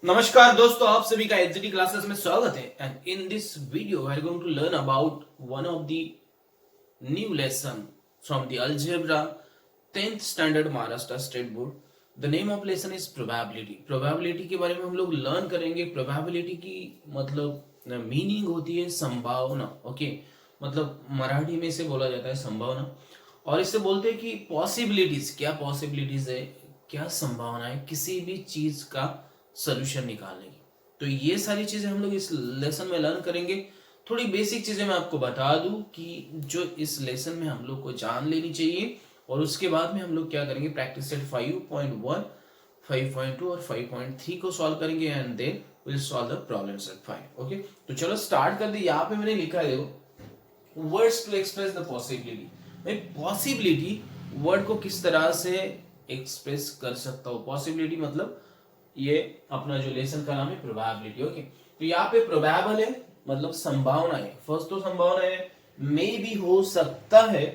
नमस्कार दोस्तों, आप सभी का एचडी क्लासेस में स्वागत है। And in this video we are going to learn about one of the new lesson from the algebra 10th standard Maharashtra state board. The name of lesson is probability. Probability के बारे में हम लोग learn करेंगे। Probability की मतलब meaning होती है संभावना। ओके, मतलब मराठी में इसे बोला जाता है संभावना, और इससे बोलते हैं कि पॉसिबिलिटीज, क्या पॉसिबिलिटीज है, क्या संभावना है किसी भी चीज का सोल्यूशन निकालने की। तो ये सारी चीजें हम लोग इस लेसन में लर्न करेंगे। थोड़ी बेसिक चीजें मैं आपको बता दूं कि जो इस लेसन में हम लोग को जान लेनी चाहिए, और उसके बाद में हम लोग क्या करेंगे, प्रैक्टिस सेट 5.1, 5.2 और 5.3 को सॉल्व करेंगे and then will solve the problem set 5। Okay, तो चलो स्टार्ट कर दे। यहाँ पे मैंने लिखा है words to express the possibility. मैं पॉसिबिलिटी वर्ड को किस तरह से एक्सप्रेस कर सकता हूँ। पॉसिबिलिटी मतलब ये अपना जो लेसन का नाम है प्रोबेबिलिटी। ओके, तो यहाँ पे प्रोबेबल है मतलब संभावना है। फर्स्ट तो संभावना है, मे भी हो सकता है।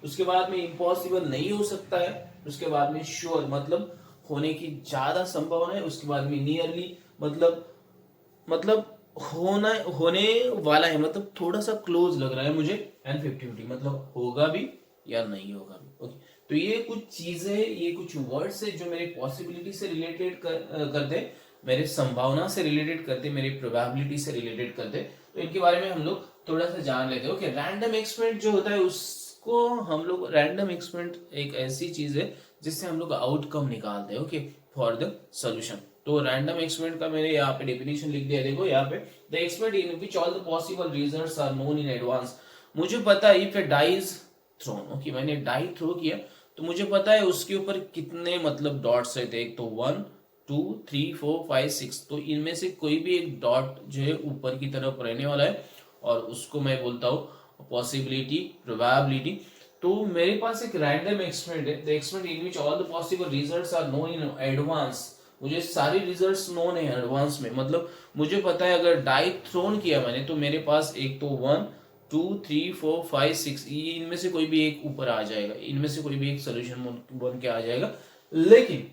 उसके बाद में इम्पॉसिबल नहीं हो सकता है। उसके बाद में श्योर मतलब होने की ज्यादा संभावना है। उसके बाद में नियरली मतलब होना होने वाला है, मतलब थोड़ा सा क्लोज लग रहा है मुझे। एंड 50-50 मतलब होगा भी या नहीं होगा भी। ओके, तो ये कुछ चीजें, ये कुछ वर्ड्स है जो मेरे पॉसिबिलिटी से रिलेटेड करते, मेरे संभावना से रिलेटेड करते, मेरी प्रोबेबिलिटी से रिलेटेड करते। तो इनके बारे में हम लोग थोड़ा सा जान लेते हैं। ओके, रैंडम एक्सपेरिमेंट जो होता है उसको हम लोग, रैंडम एक्सपेरिमेंट एक ऐसी चीज है जिससे हम लोग आउटकम निकालते हैं। Okay, for the solution. तो रैंडम एक्सपेरिमेंट का मैंने यहाँ पे डेफिनेशन लिख दिया। देखो यहाँ पे, the experiment in which all the possible results are known in advance. मुझे पता है if a die is thrown. Okay, मैंने डाई थ्रो किया तो मुझे पता है उसके ऊपर कितने मतलब डॉट्स रहते। एक तो 1 2 3 4 5 6। तो इनमें से कोई भी एक डॉट जो है ऊपर की तरफ रहने वाला है, और उसको मैं बोलता हूँ पॉसिबिलिटी, प्रोबेबिलिटी। तो मेरे पास एक रैंडम एक्सपेरिमेंट है, the experiment in which all the possible results are known in advance. मुझे सारी रिजल्ट्स नोन है एडवांस में। मतलब मुझे पता है अगर डाई थ्रोन किया मैंने तो मेरे पास एक तो 1 2 3 4 5 6, इनमें से कोई भी एक ऊपर आ जाएगा, इनमें से कोई भी एक सोल्यूशन बन के आ जाएगा। लेकिन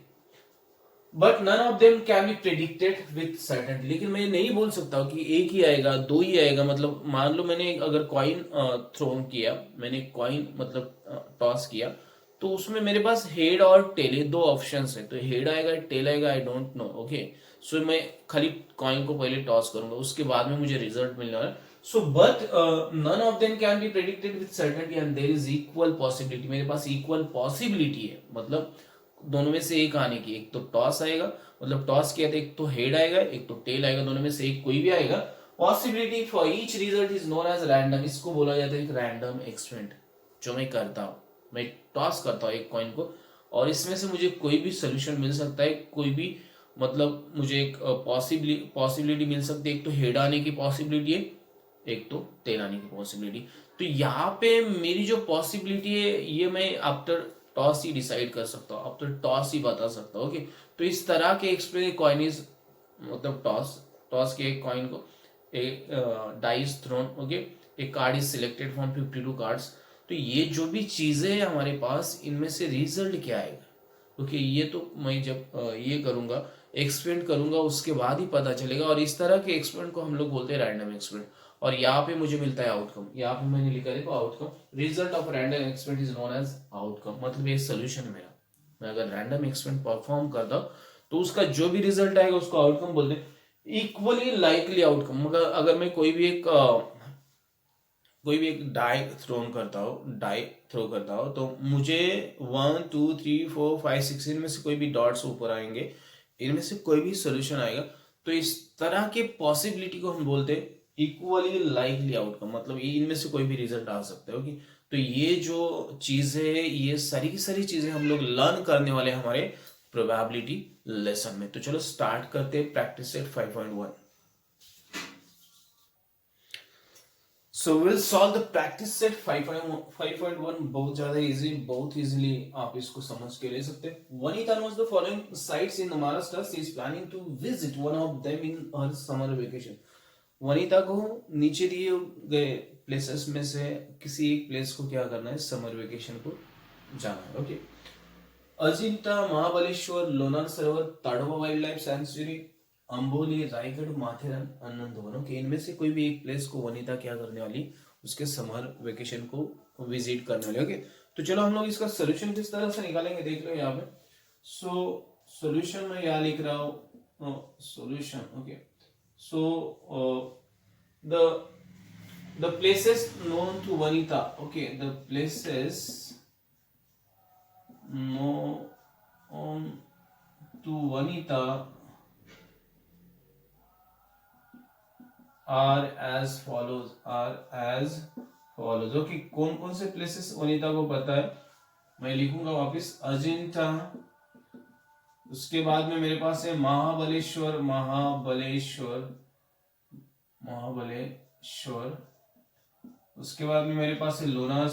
but none of them can be predicted with certainty. लेकिन मैं नहीं बोल सकता कि एक ही आएगा, दो ही आएगा। मतलब मान लो मैंने अगर कॉइन थ्रोन किया, मैंने कॉइन मतलब टॉस किया, तो उसमें मेरे पास हेड और टेल, दो ऑप्शंस है। तो हेड आएगा टेल आएगा, आई डोंट नो। ओके, सो मैं खाली कॉइन को पहले टॉस करूंगा, उसके बाद में मुझे रिजल्ट मिलने वाला है। So but none of them can be predicted with certainty and there is equal possibility. मेरे पास इक्वल पॉसिबिलिटी है, मतलब दोनों में से एक आने की। एक तो टॉस आएगा, मतलब टॉस किया तो एक तो हेड आएगा एक तो टेल आएगा, दोनों में से एक कोई भी आएगा। Possibility for each result is known as random. इसको बोला जाता है एक रैंडम एक्सपेरिमेंट जो मैं करता हूँ। मैं टॉस करता हूँ एक कॉइन को, और इसमें से मुझे कोई भी सोल्यूशन मिल सकता है। कोई भी मतलब मुझे एक पॉसिबिलिटी मिल सकती है। एक तो हेड आने की पॉसिबिलिटी है, एक तो टेल आने की पॉसिबिलिटी। तो यहाँ पे मेरी जो पॉसिबिलिटी है ये मैं आफ्टर टॉस ही डिसाइड कर सकता हूँ, आफ्टर टॉस ही बता सकता हूँ। ओके, तो इस तरह के एक्सपेरिमेंट कॉइन इज मतलब टॉस, टॉस के एक कॉइन को एक डाइस थ्रोन। ओके, एक card is selected from 52 cards. तो ये जो भी चीजें हैं हमारे पास, इनमें से रिजल्ट क्या आएगा। ओके, ये तो मैं जब ये करूंगा, एक्सपेरिमेंट करूंगा, उसके बाद ही पता चलेगा। और इस तरह के एक्सपेरिमेंट को हम लोग बोलते हैं रैंडम एक्सपेरिमेंट। और यहाँ पे मुझे मिलता है आउटकम। यहाँ पे मैंने लिखा देखो outcome, result of random experiment is known as outcome. मतलब ये सोल्यूशन मेरा, मैं अगर रैंडम एक्सपेरिमेंट परफॉर्म करता हूँ तो उसका जो भी रिजल्ट आएगा उसको आउटकम बोलते हैं। इक्वली लाइकली आउटकम, मगर अगर मैं कोई भी एक डाई थ्रोन करता हूँ, डाई थ्रो करता हूँ, तो मुझे 1 2 3 4 5 6 इनमें से कोई भी डॉट्स ऊपर आएंगे, इनमें से कोई भी सोल्यूशन आएगा। तो इस तरह के पॉसिबिलिटी को हम बोलते हैं इक्वली लाइकली आउटकम। मतलब ये इनमें से कोई भी रिजल्ट आ सकता है। ओके, तो ये जो चीज है, ये सारी की सारी चीजें हम लोग लर्न करने वाले हैं हमारे प्रोबेबिलिटी लेसन में। तो चलो स्टार्ट करते हैं practice set 5.1। So will solve the practice set 5.1। बहुत ज्यादा इजी, बहुत इजीली आप इसको समझ के ले सकते हैं। Vanita knows the following sites in Maharashtra. She is planning to visit one of them in her summer vacation. Vanita को नीचे दिए गए प्लेसेस में से किसी एक प्लेस को क्या करना है, समर वेकेशन को जाना है। Okay, Ajanta, Mahabaleshwar, Lonar Sarovar, Tadoba wildlife sanctuary, Amboli, Raigad, Matheran, Anandwan. Okay, इनमें से कोई भी एक प्लेस को वनिता क्या करने वाली, उसके समर वेकेशन को विजिट करने वाली। ओके, तो चलो हम लोग इसका सोल्यूशन किस तरह से निकालेंगे देख लो यहाँ पे। सो सोल्यूशन में यहाँ लिख रहा हूँ solution. Okay, so the places known to Vanita. Okay, the places known to Vanita are as follows. Okay, कौन कौन से प्लेसेस वनिता को पता है, मैं लिखूंगा वापस। अजिंठा, उसके बाद में मेरे पास है महाबलेश्वर, उसके बाद में मेरे पास है लोनार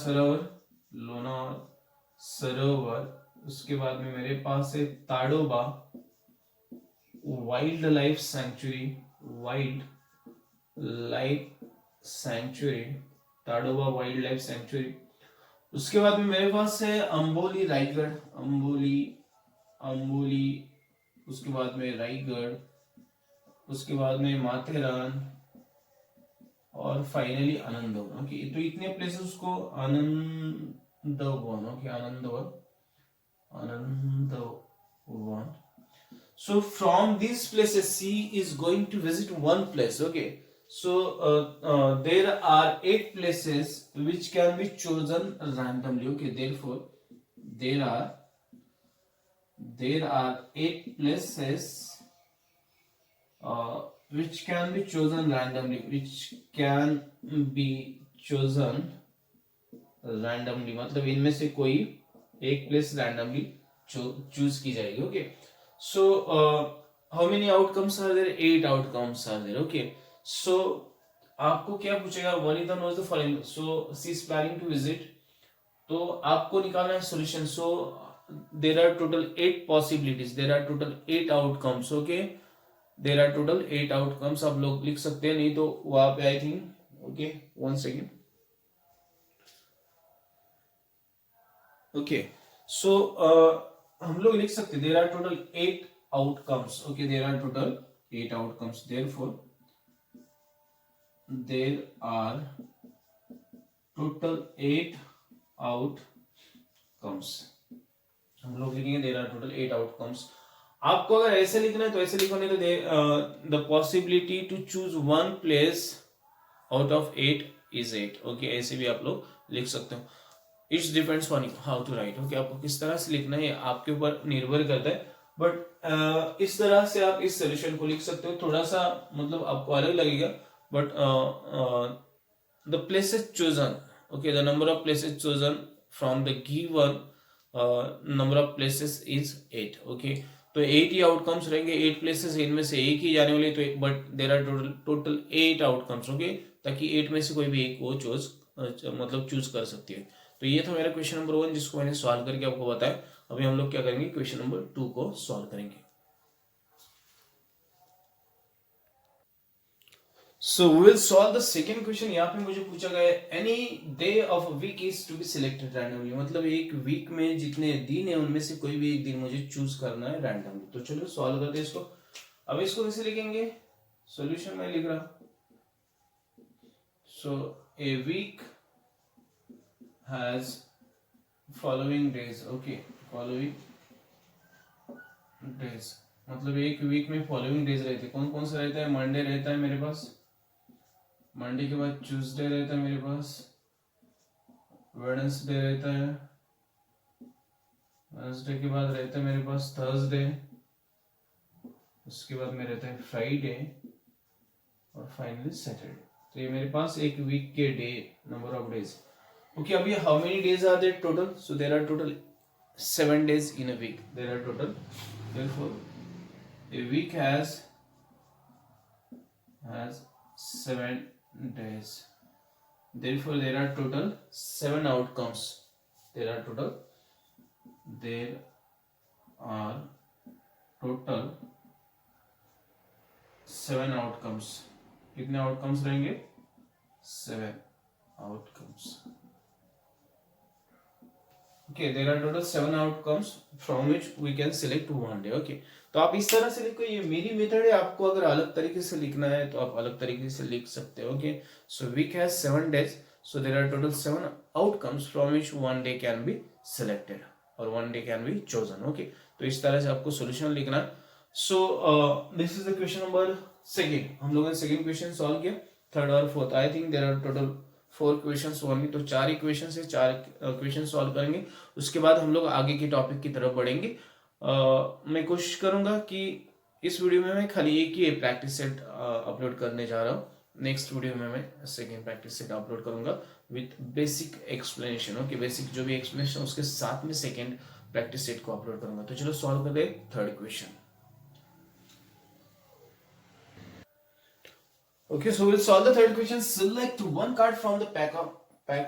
सरोवर, उसके बाद में मेरे पास है Tadoba wild life sanctuary, Tadoba wild life sanctuary. उसके बाद में मेरे पास है अंबोली रायगढ़, अंबोली, उसके बाद में रायगढ़, उसके बाद में माथेरान और फाइनली आनंदवन। ओके, तो इतने प्लेसेस को Anandwan. Okay, Anandwan. So from these places, C is going to visit one place. Okay, so there are 8 places which can be chosen randomly. Okay, therefore there are 8 places which can be chosen randomly. मतलब इनमें से कोई एक place randomly choose की जाएगी। Okay, so how many outcomes are there? 8 outcomes are there. Okay, so आपको क्या पूछेगा, Vanita knows the following, so she is planning to visit, तो आपको निकालना है solution. So there are total 8 possibilities, there are total 8 outcomes. Okay, there are total 8 outcomes. आप लोग लिख सकते हैं, नहीं तो वहां पे I think. Okay, 1 second. Okay, so हम लोग लिख सकते, there are total 8 outcomes. Okay, there are total 8 outcomes, therefore there are total 8 outcomes. हम लोग लिखेंगे देयर आर टोटल 8 आउटकम्स। आपको अगर ऐसे लिखना है तो ऐसे लिखो, नहीं तो the possibility to choose one place out of 8 is 8। Okay, ऐसे भी आप लोग लिख सकते हो। It's depends on how to write. Okay, आपको किस तरह से लिखना है आपके ऊपर निर्भर करता है, बट इस तरह से आप इस सोल्यूशन को लिख सकते हो। थोड़ा सा मतलब आपको अलग लगेगा, but the places chosen, okay, the number of places chosen from the given number of places is 8। Okay, तो 8 ही आउटकम्स रहेंगे, 8 प्लेसेस, इनमें से एक ही जाने वाले, तो but there are total 8 outcomes. Okay, ताकि 8 में से कोई भी एक को चूज कर सकती है। तो ये था मेरा क्वेश्चन नंबर 1, जिसको मैंने सॉल्व करके आपको बताया। अभी हम लोग क्या करेंगे, क्वेश्चन नंबर 2 को सॉल्व करेंगे। So we will solve the second question. यहाँ पे मुझे पूछा गया है, any day of week is to be selected randomly, मतलब एक वीक में जितने दिन है उनमें से कोई भी एक दिन मुझे चूज करना है रैंडमली। तो चलो सॉल्व करते हैं इसको। अब इसको कैसे लिखेंगे, सॉल्यूशन में लिख रहा। सो a week has following days। okay, following days मतलब एक वीक में फॉलोइंग डेज रहते हैं। कौन कौन सा रहता है? मंडे रहता है मेरे पास, मंडे के बाद ट्यूसडे रहता है मेरे पास, वेडनेसडे रहता है, वेडनेसडे के बाद रहता है मेरे पास थर्सडे, उसके बाद में रहता है फ्राइडे और फाइनली सैटरडे। तो ये मेरे पास एक वीक के day number of days. Okay, अभी how many days are there total? So there are total 7 days in a week. There are total, therefore a week has 7 days. Therefore there are total 7 outcomes. There are total 7 outcomes. कितने outcomes रहेंगे? 7 outcomes. Okay, there are total 7 outcomes from which we can select one day. Okay, तो आप इस तरह से लिखो, ये मेरी मेथड है। आपको अगर अलग तरीके से लिखना है तो आप अलग तरीके से लिख सकते हो। Okay, so weak has 7 days, so there are total 7 outcomes from which one day can be selected or one day can be chosen. Okay, तो इस तरह से आपको सॉल्यूशन लिखना है। So this is the question number second. हम लोगों ने सेकेंड क्वेश्चन सॉल्व किया। थर्ड और fourth, I think there are total 4 questions only, तो 4 ही क्वेश्चन से 4 क्वेश्चन सॉल्व करेंगे। उसके बाद हम लोग आगे के टॉपिक की तरफ बढ़ेंगे। मैं कोशिश करूंगा कि इस वीडियो में मैं खाली एक ही प्रैक्टिस सेट अपलोड करने जा रहा हूँ। नेक्स्ट वीडियो में मैं सेकेंड प्रैक्टिस सेट अपलोड करूंगा with basic explanation. Okay, basic जो भी एक्सप्लेनेशन उसके साथ में सेकेंड प्रैक्टिस सेट को अपलोड करूंगा। तो चलो सॉल्व कर दे third question. Okay, so we'll solve the third question. Select one card from the pack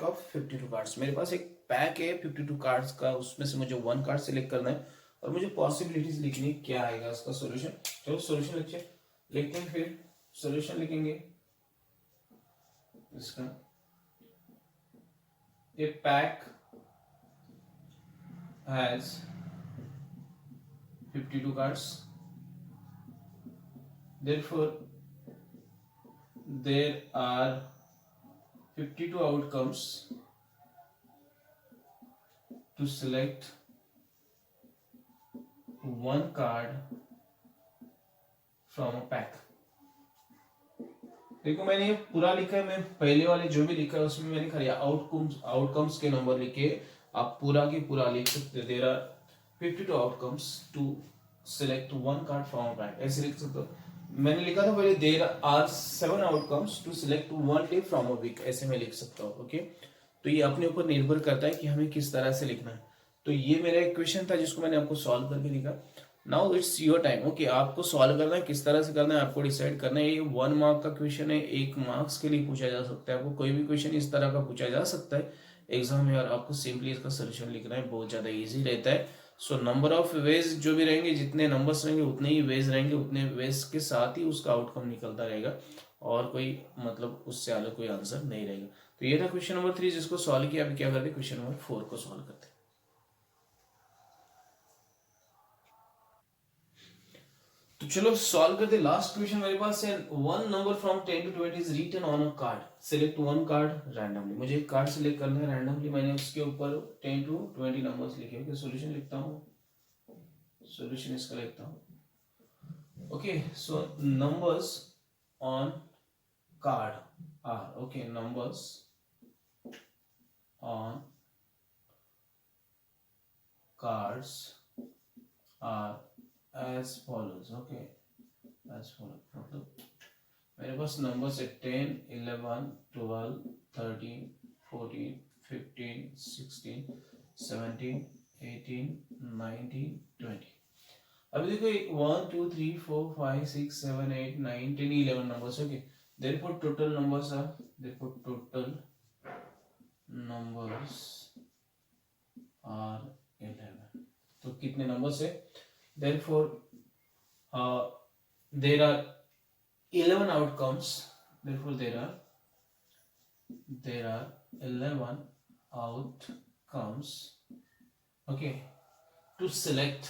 of 52 cards. मेरे पास एक पैक है 52 कार्ड्स का, उसमें से मुझे वन कार्ड सिलेक्ट करना है और मुझे पॉसिबिलिटीज लिखनी है, क्या आएगा इसका सॉल्यूशन। चलो सॉल्यूशन लिखते हैं, फिर सॉल्यूशन लिखेंगे इसका। ये pack has 52 cards, therefore there are 52 outcomes to select one card from a pack. देखो मैंने ये पूरा लिखा है, मैं पहले वाले जो भी लिखा है उसमें मैंने खाली आउटकम्स के नंबर लिखे। आप पूरा की पूरा लिख सकते हो। There are 52 outcomes to select one card from a pack, ऐसे लिख सकते हो। मैंने लिखा था पहले there are 7 outcomes to select one day from a week, ऐसे मैं लिख सकता हूँ। ओके, तो ये अपने ऊपर निर्भर करता है कि हमें किस तरह से लिखना है। तो ये मेरा एक क्वेश्चन था जिसको मैंने आपको सॉल्व करके लिखा। Now it's your time. Okay, आपको सॉल्व करना है, किस तरह से करना है आपको डिसाइड करना है। ये 1 मार्क का क्वेश्चन है, 1 मार्क्स के लिए पूछा जा सकता है। आपको कोई भी क्वेश्चन इस तरह का पूछा जा सकता है एग्जाम में और आपको सिंपली इसका सोल्यूशन लिखना है, बहुत ज्यादा ईजी रहता है। सो नंबर ऑफ वेज जो भी रहेंगे, जितने नंबर्स रहेंगे उतने ही वेज रहेंगे, उतने वेज के साथ ही उसका आउटकम निकलता रहेगा और कोई मतलब उससे अलग कोई आंसर नहीं रहेगा। तो ये था क्वेश्चन नंबर 3 जिसको सॉल्व किया। अभी क्या करते हैं, क्वेश्चन नंबर 4 को सॉल्व करते हैं। तो चलो सॉल्व करते। लास्ट क्वेश्चन मेरे पास है, one number from 10 to 20 is written on a card, select one card randomly. मुझे एक कार्ड सिलेक्ट करना है रैंडमली। मैंने उसके ऊपर 10 to 20 नंबर्स लिखे। ओके, सॉल्यूशन लिखता हूँ, सॉल्यूशन इसका लिखता हूँ। Okay, so numbers on card are, okay, numbers on cards are as follows. Okay, as follows, मतलब मेरे पास नंबर्स है 10, 11, 12, 13, 14, 15, 16, 17, 18, 19, 20। अभी देखो 1 2 3 4 5 6 7 8 9 10 11 numbers. Okay, therefore total numbers are, therefore total numbers are 11। तो कितने नंबर्स है, therefore there are 11 outcomes, therefore there are 11 outcomes, okay, to select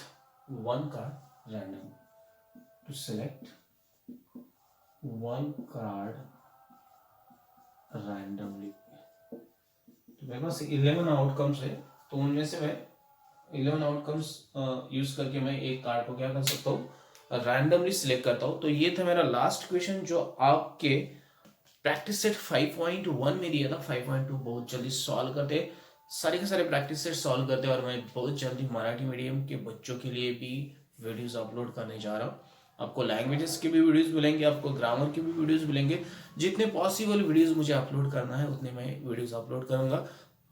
one card randomly, to select one card randomly। तो मेरे पास 11 outcomes है, तो उनमें से मैं 11 आउटकम्स यूज करके मैं एक कार्ड को क्या कर सकता हूँ, रैंडमली सिलेक्ट करता हूँ। तो ये था मेरा लास्ट क्वेश्चन जो आपके प्रैक्टिस सेट 5.1 में दिया था। 5.2 बहुत जल्दी सॉल्व करते, सारे के सारे प्रैक्टिस सेट सॉल्व करते और मैं बहुत जल्दी मराठी मीडियम के बच्चों के लिए भी वीडियोस अपलोड करने जा रहा हूँ। आपको लैंग्वेजेस के भी वीडियोस मिलेंगे, आपको ग्रामर के भी वीडियोस मिलेंगे। जितने पॉसिबल वीडियोस मुझे अपलोड करना है उतने मैं वीडियोस अपलोड करूंगा।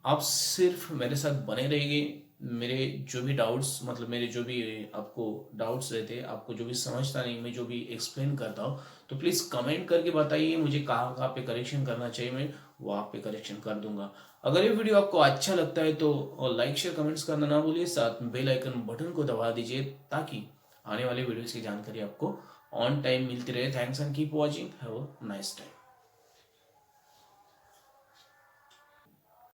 आप सिर्फ मेरे साथ बने रहिए। मेरे जो भी डाउट्स, मतलब मेरे जो भी आपको डाउट्स रहते हैं, आपको जो भी समझता नहीं, मैं जो भी एक्सप्लेन करता हूँ, तो प्लीज़ कमेंट करके बताइए मुझे कहाँ कहाँ पे करेक्शन करना चाहिए, मैं वहाँ पे करेक्शन कर दूंगा। अगर ये वीडियो आपको अच्छा लगता है तो लाइक शेयर कमेंट्स करना ना भूलिए, साथ में बेल आइकन बटन को दबा दीजिए ताकि आने वाले वीडियोस की जानकारी आपको ऑन टाइम मिलती रहे। Thanks and keep watching, have a nice time.